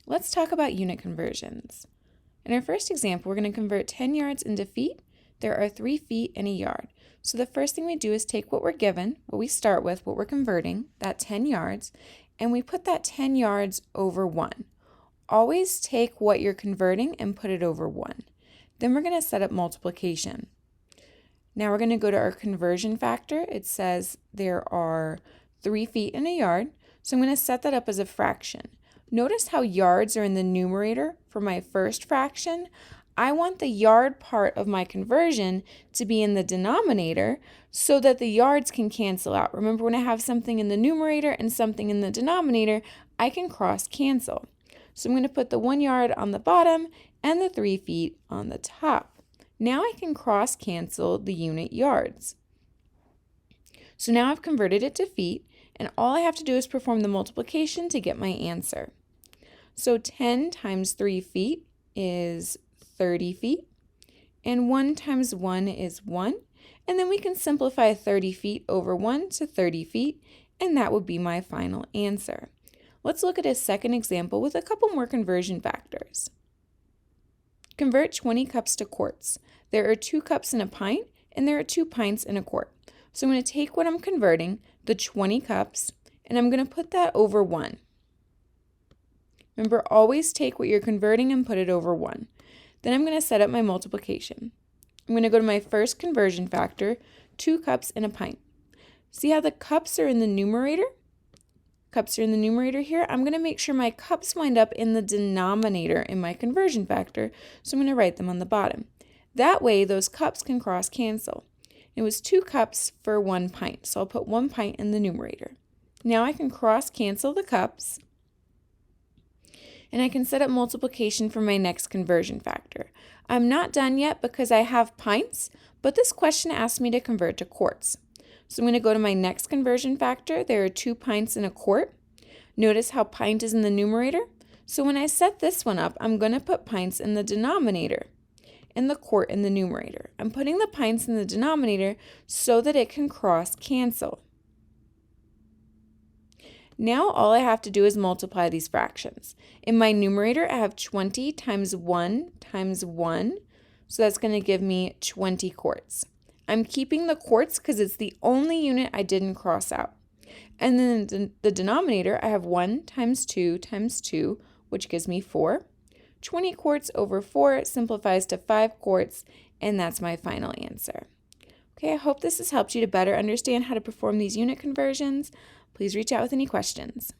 Let's talk about unit conversions. In our first example, we're going to convert 10 yards into feet. There are 3 feet in a yard. So the first thing we do is take what we're given, what we start with, what we're converting, that 10 yards, and we put that 10 yards over 1. Always take what you're converting and put it over 1. Then we're going to set up multiplication. Now we're going to go to our conversion factor. It says there are 3 feet in a yard, so I'm going to set that up as a fraction. Notice how yards are in the numerator for my first fraction. I want the yard part of my conversion to be in the denominator so that the yards can cancel out. Remember, when I have something in the numerator and something in the denominator, I can cross cancel. So I'm going to put the 1 yard on the bottom and the 3 feet on the top. Now I can cross cancel the unit yards. So now I've converted it to feet, and all I have to do is perform the multiplication to get my answer. So 10 times 3 feet is 30 feet, and 1 times 1 is 1, and then we can simplify 30 feet over 1 to 30 feet, and that would be my final answer. Let's look at a second example with a couple more conversion factors. Convert 20 cups to quarts. There are 2 cups in a pint, and there are 2 pints in a quart. So I'm going to take what I'm converting, the 20 cups, and I'm going to put that over 1. Remember, always take what you're converting and put it over 1. Then I'm going to set up my multiplication. I'm going to go to my first conversion factor, 2 cups in a pint. See how the cups are in the numerator? Cups are in the numerator here. I'm going to make sure my cups wind up in the denominator in my conversion factor, so I'm going to write them on the bottom. That way, those cups can cross cancel. It was 2 cups for 1 pint, so I'll put 1 pint in the numerator. Now I can cross cancel the cups, and I can set up multiplication for my next conversion factor. I'm not done yet because I have pints, but this question asked me to convert to quarts. So I'm going to go to my next conversion factor. There are 2 pints in a quart. Notice how pint is in the numerator. So when I set this one up, I'm going to put pints in the denominator and the quart in the numerator. I'm putting the pints in the denominator so that it can cross cancel. Now all I have to do is multiply these fractions. In my numerator, I have 20 times 1 times 1, so that's going to give me 20 quarts. I'm keeping the quarts because it's the only unit I didn't cross out. And then in the denominator, I have 1 times 2 times 2, which gives me 4. 20 quarts over 4 simplifies to 5 quarts, and that's my final answer. Okay, I hope this has helped you to better understand how to perform these unit conversions. Please reach out with any questions.